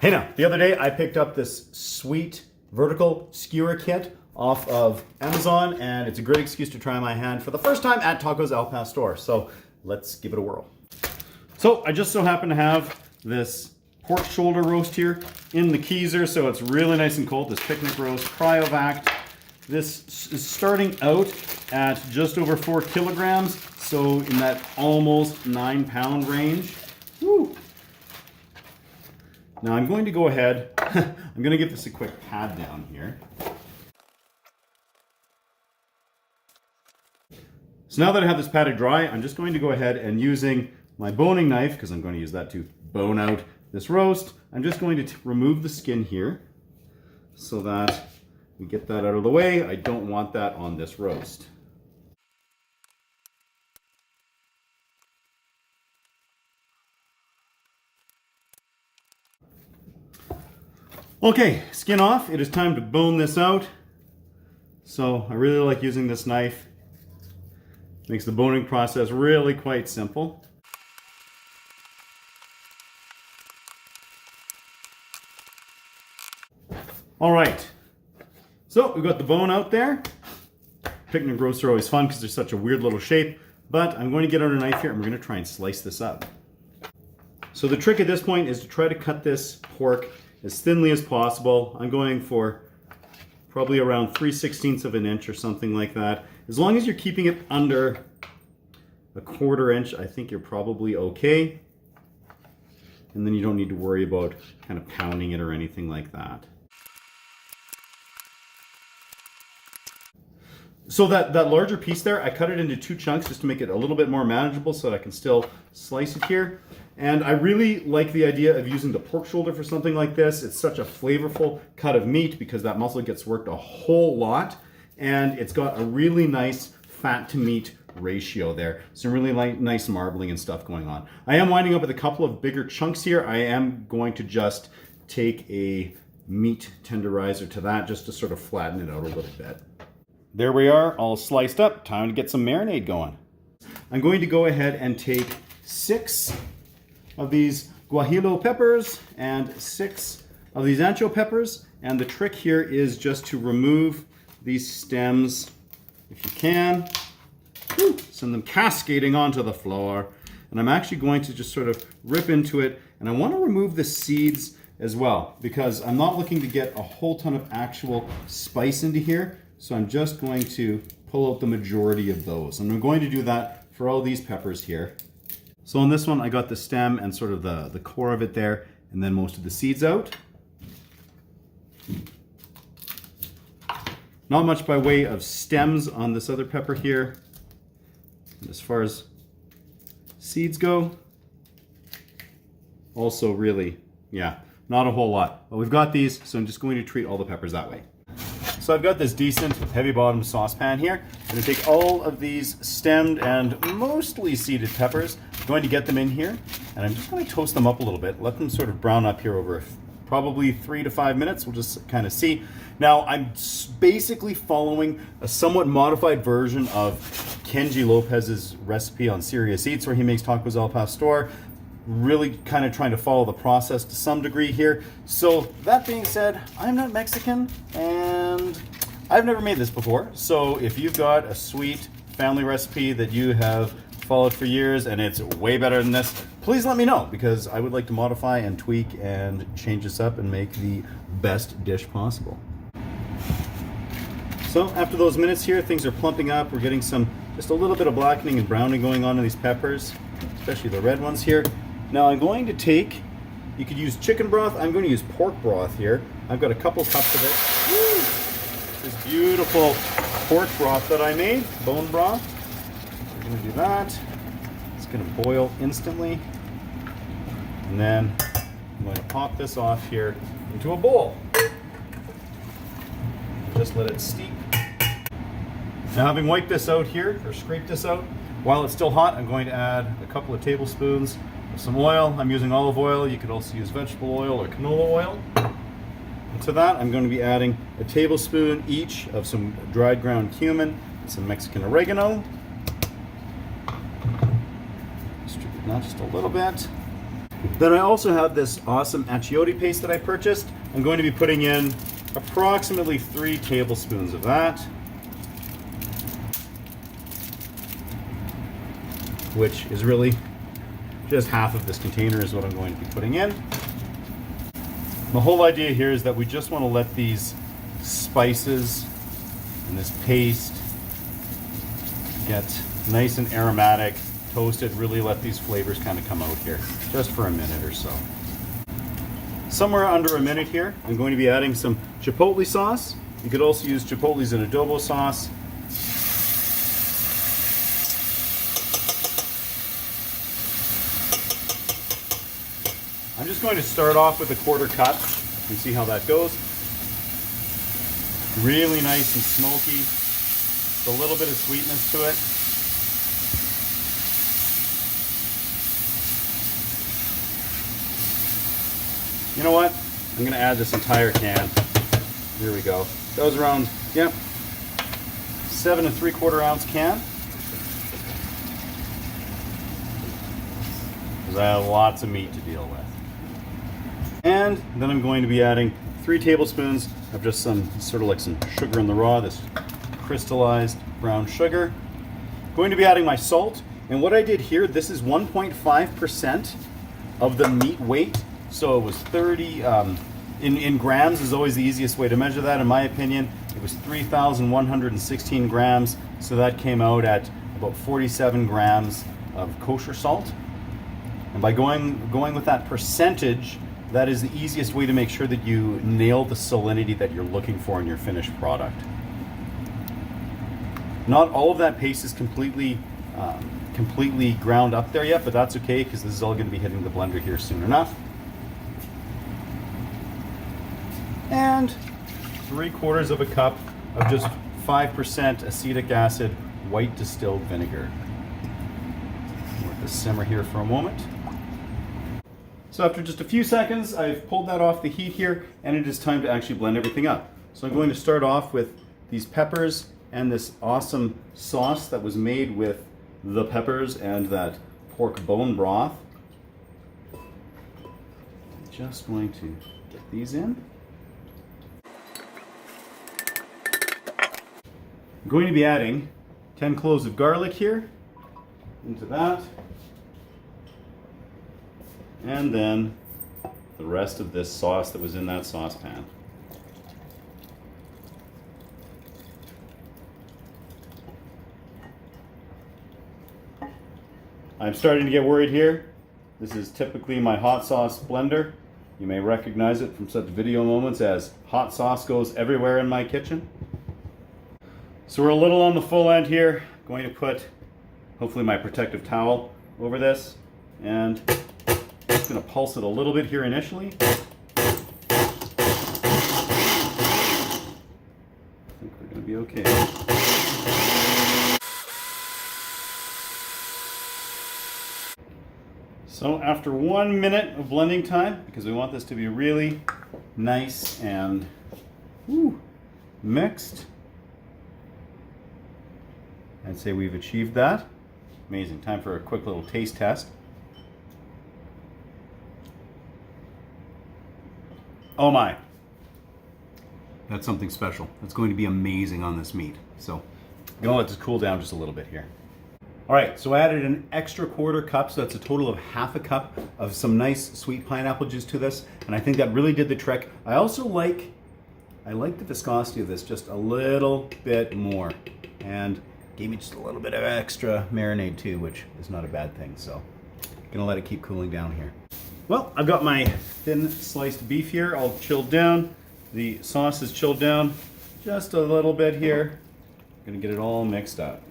Hey now, the other day I picked up this sweet vertical skewer kit off of Amazon, and it's a great excuse to try my hand for the first time at Tacos Al Pastor. So let's give it a whirl. So I just so happen to have this pork shoulder roast here in the keezer, so it's really nice and cold. This picnic roast, cryovac. This is starting out at just over 4 kilograms, so in that almost 9-pound range. Woo. Now I'm going to go ahead, I'm going to give this a quick pat down here. So now that I have this patted dry, I'm just going to go ahead and using my boning knife, because I'm going to use that to bone out this roast, I'm just going to remove the skin here so that we get that out of the way. I don't want that on this roast. Okay, skin off. It is time to bone this out. So I really like using this knife. Makes the boning process really quite simple. All right, so we've got the bone out there. Picnic roasts are always fun because they're such a weird little shape, but I'm going to get out a knife here and we're going to try and slice this up. So the trick at this point is to try to cut this pork as thinly as possible. I'm going for probably around 3/16 of an inch or something like that. As long as you're keeping it under a 1/4 inch, I think you're probably okay. And then you don't need to worry about kind of pounding it or anything like that. So that larger piece there, I cut it into 2 chunks just to make it a little bit more manageable so that I can still slice it here. And I really like the idea of using the pork shoulder for something like this. It's such a flavorful cut of meat because that muscle gets worked a whole lot, and it's got a really nice fat to meat ratio there. Some really nice marbling and stuff going on. I am winding up with a couple of bigger chunks here. I am going to just take a meat tenderizer to that just to sort of flatten it out a little bit. There we are, all sliced up. Time to get some marinade going. I'm going to go ahead and take 6 of these guajillo peppers and 6 of these ancho peppers. And the trick here is just to remove these stems if you can. Woo, send them cascading onto the floor. And I'm actually going to just sort of rip into it. And I want to remove the seeds as well because I'm not looking to get a whole ton of actual spice into here. So I'm just going to pull out the majority of those. And I'm going to do that for all these peppers here. So on this one, I got the stem and sort of the core of it there, and then most of the seeds out. Not much by way of stems on this other pepper here. And as far as seeds go, also really, yeah, not a whole lot. But we've got these, so I'm just going to treat all the peppers that way. So I've got this decent heavy bottom saucepan here. I'm going to take all of these stemmed and mostly seeded peppers, I'm going to get them in here, and I'm just going to toast them up a little bit, let them sort of brown up here over probably 3 to 5 minutes. We'll just kind of see. Now I'm basically following a somewhat modified version of Kenji Lopez's recipe on Serious Eats where he makes tacos al pastor. Really kind of trying to follow the process to some degree here. So that being said, I'm not Mexican and I've never made this before. So if you've got a sweet family recipe that you have followed for years and it's way better than this, please let me know because I would like to modify and tweak and change this up and make the best dish possible. So after those minutes here, things are plumping up. We're getting just a little bit of blackening and browning going on in these peppers, especially the red ones here. Now I'm going to take, you could use chicken broth, I'm going to use pork broth here. I've got a couple cups of it. Woo! This beautiful pork broth that I made, bone broth. We're going to do that. It's going to boil instantly. And then I'm going to pop this off here into a bowl. Just let it steep. Now having wiped this out here, or scraped this out, while it's still hot, I'm going to add a couple of tablespoons of some oil. I'm using olive oil. You could also use vegetable oil or canola oil. And to that, I'm going to be adding a tablespoon each of some dried ground cumin, some Mexican oregano. Distribute that just a little bit. Then I also have this awesome achiote paste that I purchased. I'm going to be putting in approximately 3 tablespoons of that, which is really just half of this container is what I'm going to be putting in. The whole idea here is that we just want to let these spices and this paste get nice and aromatic, toasted, really let these flavors kind of come out here, just for a minute or so. Somewhere under a minute here, I'm going to be adding some chipotle sauce. You could also use chipotles in adobo sauce. I'm just going to start off with a 1/4 cup and see how that goes. Really nice and smoky. With a little bit of sweetness to it. You know what? I'm going to add this entire can. Here we go. That was around, yep, 7 3/4 ounce can. Because I have lots of meat to deal with. And then I'm going to be adding 3 tablespoons of just some sort of like some sugar in the raw, this crystallized brown sugar. Going to be adding my salt, and what I did here, this is 1.5% of the meat weight, so it was 30 in grams is always the easiest way to measure that in my opinion. It was 3,116 grams, so that came out at about 47 grams of kosher salt. And by going with that percentage, that is the easiest way to make sure that you nail the salinity that you're looking for in your finished product. Not all of that paste is completely ground up there yet, but that's okay because this is all going to be hitting the blender here soon enough. And 3/4 of a cup of just 5% acetic acid white distilled vinegar. Let this simmer here for a moment. So after just a few seconds, I've pulled that off the heat here, and it is time to actually blend everything up. So I'm going to start off with these peppers and this awesome sauce that was made with the peppers and that pork bone broth. I'm just going to get these in. I'm going to be adding 10 cloves of garlic here into that. And then the rest of this sauce that was in that saucepan. I'm starting to get worried here. This is typically my hot sauce blender. You may recognize it from such video moments as hot sauce goes everywhere in my kitchen. So we're a little on the full end here. Going to put hopefully my protective towel over this, and just going to pulse it a little bit here initially. I think we're going to be okay. So after 1 minute of blending time, because we want this to be really nice and mixed, I'd say we've achieved that. Amazing. Time for a quick little taste test. Oh my. That's something special. That's going to be amazing on this meat. So I'm going to let this cool down just a little bit here. All right, so I added an extra 1/4 cup, so that's a total of half a cup of some nice sweet pineapple juice to this, and I think that really did the trick. I also like the viscosity of this just a little bit more, and gave me just a little bit of extra marinade too, which is not a bad thing. So I'm gonna let it keep cooling down here. Well, I've got my thin sliced beef here all chilled down. The sauce is chilled down just a little bit here. I'm gonna get it all mixed up.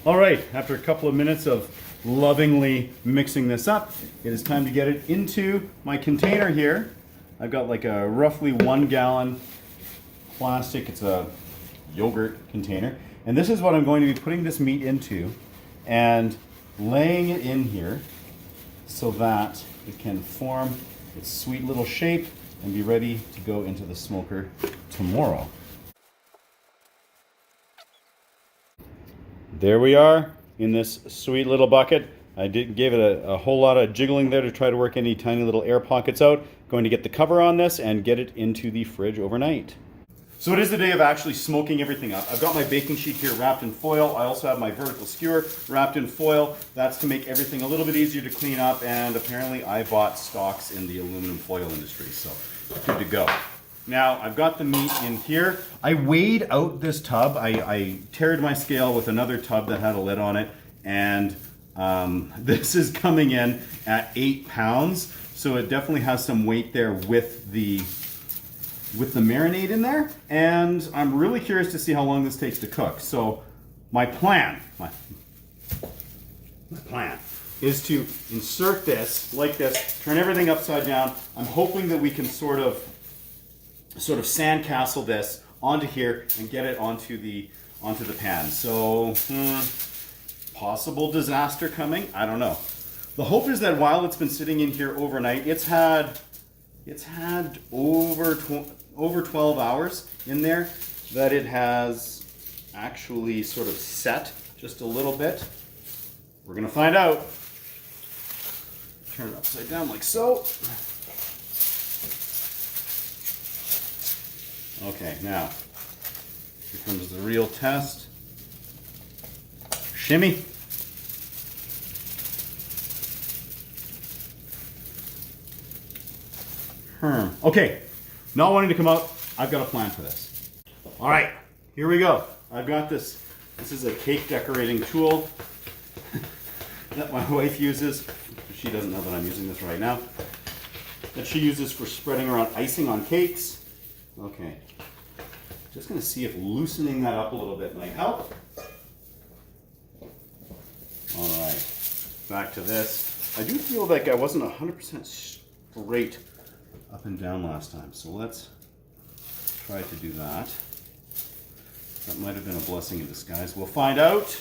All right, after a couple of minutes of lovingly mixing this up, it is time to get it into my container here. I've got like a roughly 1 gallon plastic, it's a yogurt container. And this is what I'm going to be putting this meat into and laying it in here so that it can form its sweet little shape and be ready to go into the smoker tomorrow. There we are in this sweet little bucket. I gave it a whole lot of jiggling there to try to work any tiny little air pockets out. Going to get the cover on this and get it into the fridge overnight. So it is the day of actually smoking everything up. I've got my baking sheet here wrapped in foil. I also have my vertical skewer wrapped in foil. That's to make everything a little bit easier to clean up, and apparently I bought stocks in the aluminum foil industry, so good to go. Now I've got the meat in here. I weighed out this tub. I tared my scale with another tub that had a lid on it, and this is coming in at 8 pounds. So it definitely has some weight there with the marinade in there, and I'm really curious to see how long this takes to cook. So my plan is to insert this like this, turn everything upside down. I'm hoping that we can sort of sandcastle this onto here and get it onto the pan. So possible disaster coming, I don't know. The hope is that while it's been sitting in here overnight, it's had over 12 hours in there, that it has actually sort of set just a little bit. We're gonna find out. Turn it upside down like so. Okay, now here comes the real test. Shimmy. Okay, not wanting to come out, I've got a plan for this. All right, here we go. I've got this. This is a cake decorating tool that my wife uses. She doesn't know that I'm using this right now. That she uses for spreading around icing on cakes. Okay, just gonna see if loosening that up a little bit might help. All right, back to this. I do feel like I wasn't 100% straight up and down last time, so let's try to do that. That might have been a blessing in disguise. We'll find out.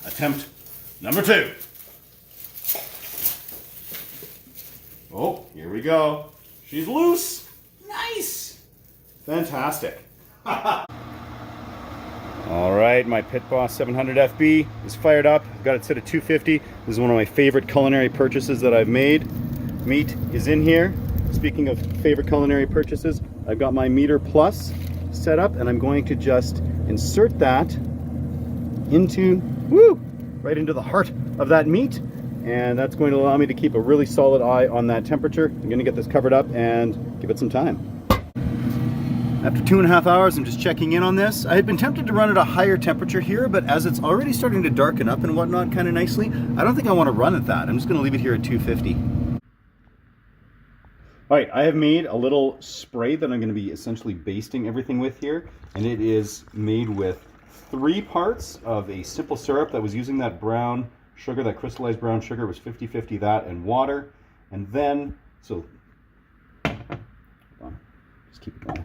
Attempt number 2. Oh, here we go. She's loose. Nice. Fantastic. All right, my Pit Boss 700 FB is fired up. I've got it set at 250. This is one of my favorite culinary purchases that I've made. Meat is in here. Speaking of favorite culinary purchases, I've got my Meter Plus set up, and I'm going to just insert that into, right into the heart of that meat, and that's going to allow me to keep a really solid eye on that temperature. I'm going to get this covered up and give it some time. After 2.5 hours, I'm just checking in on this. I had been tempted to run at a higher temperature here, but as it's already starting to darken up and whatnot kind of nicely, I don't think I want to run at that. I'm just going to leave it here at 250. All right, I have made a little spray that I'm going to be essentially basting everything with here, and it is made with 3 parts of a simple syrup that was using that brown sugar, that crystallized brown sugar. It was 50-50 that and water, and then, so, hold on, just keep it going.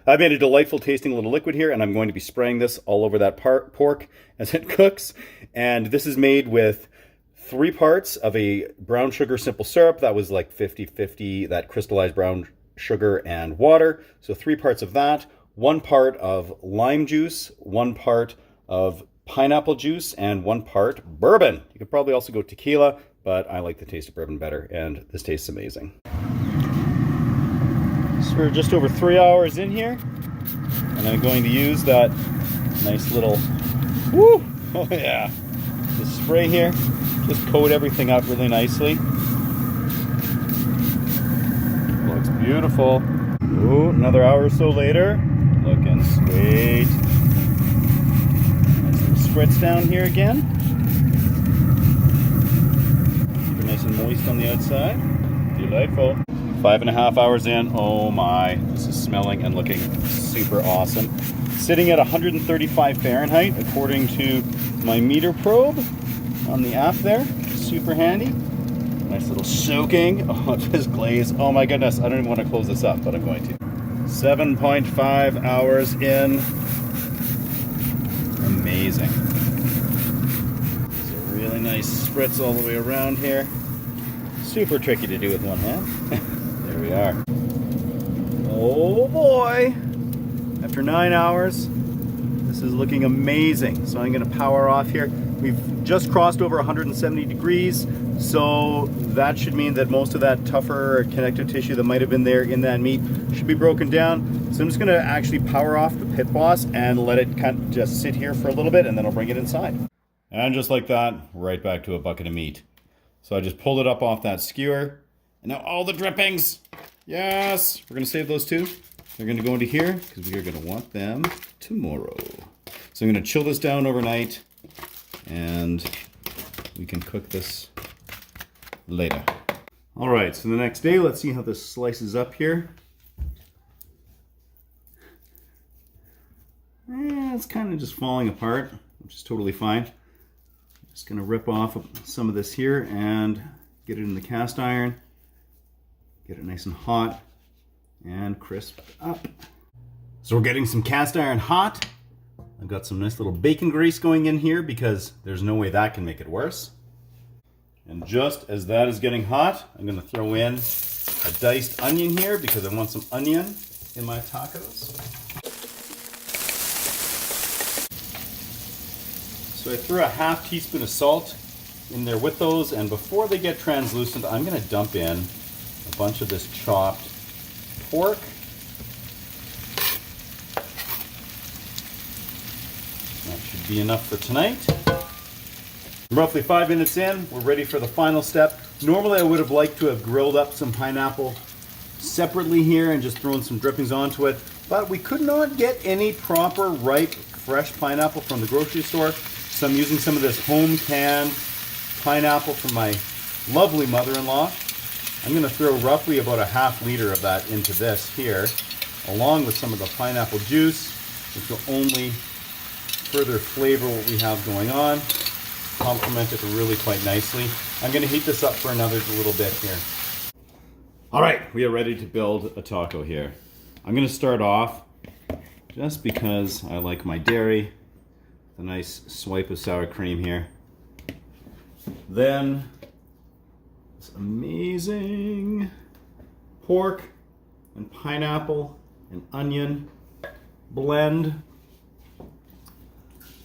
I've made a delightful tasting little liquid here, and I'm going to be spraying this all over that pork as it cooks. And this is made with 3 parts of a brown sugar simple syrup that was like 50-50 that crystallized brown sugar and water. So 3 parts of that, 1 part of lime juice, 1 part of pineapple juice, and 1 part bourbon. You could probably also go tequila, but I like the taste of bourbon better, and this tastes amazing. So we're just over 3 hours in here, and I'm going to use that nice little, oh yeah, the spray here, just coat everything up really nicely. Looks beautiful. Ooh, another hour or so later, looking sweet. Nice little spritz down here again. Keep it nice and moist on the outside. Delightful. 5.5 hours in. Oh my, this is smelling and looking super awesome. Sitting at 135 Fahrenheit according to my meter probe on the app there. Super handy. Nice little soaking of this glaze. Oh my goodness, I don't even want to close this up, but I'm going to. 7.5 hours in. Amazing. So nice spritz all the way around here. Super tricky to do with one hand. There we are. Oh boy! After 9 hours, this is looking amazing. So I'm gonna power off here. We've just crossed over 170 degrees, so that should mean that most of that tougher connective tissue that might have been there in that meat should be broken down. So I'm just gonna actually power off the pit boss and let it kind of just sit here for a little bit, and then I'll bring it inside. And just like that, right back to a bucket of meat. So I just pulled it up off that skewer, and now all the drippings. Yes, we're gonna save those too. They're gonna go into here because we are gonna want them tomorrow. So I'm gonna chill this down overnight, and we can cook this later. All right, so the next day, let's see how this slices up here. It's kind of just falling apart, which is totally fine. Just gonna rip off some of this here and get it in the cast iron. Get it nice and hot and crisped up. So we're getting some cast iron hot. I've got some nice little bacon grease going in here because there's no way that can make it worse. And just as that is getting hot, I'm gonna throw in a diced onion here because I want some onion in my tacos. So I threw a half teaspoon of salt in there with those, and before they get translucent, I'm gonna dump in a bunch of this chopped pork. That should be enough for tonight. Roughly 5 minutes in, we're ready for the final step. Normally I would have liked to have grilled up some pineapple separately here and just thrown some drippings onto it, but we could not get any proper ripe fresh pineapple from the grocery store, so I'm using some of this home canned pineapple from my lovely mother-in-law. I'm going to throw roughly about a half liter of that into this here, along with some of the pineapple juice, which will only further flavor what we have going on, complement it really quite nicely. I'm going to heat this up for another little bit here. All right, we are ready to build a taco here. I'm going to start off, just because I like my dairy, a nice swipe of sour cream here. Then this amazing pork and pineapple and onion blend.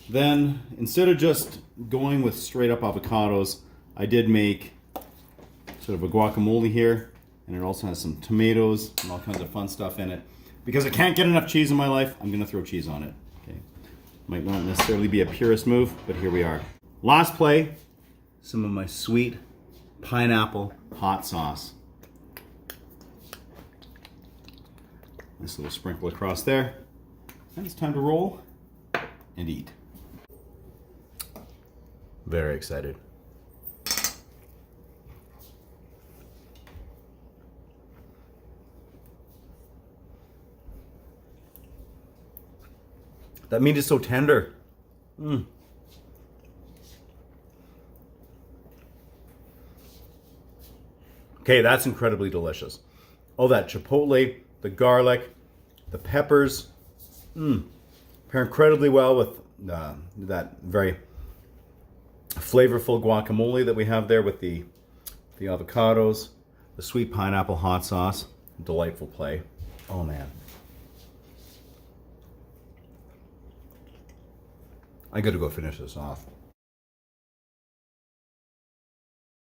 Then, instead of just going with straight up avocados, I did make sort of a guacamole here, and it also has some tomatoes and all kinds of fun stuff in it. Because I can't get enough cheese in my life, I'm gonna throw cheese on it. Okay. Might not necessarily be a purist move, but here we are. Last play, some of my sweet pineapple hot sauce. Nice little sprinkle across there. And it's time to roll and eat. Very excited. That meat is so tender. Okay, that's incredibly delicious. Oh, that chipotle, the garlic, the peppers, pair incredibly well with that very flavorful guacamole that we have there with the avocados, the sweet pineapple hot sauce. Delightful play. Oh man. I gotta go finish this off.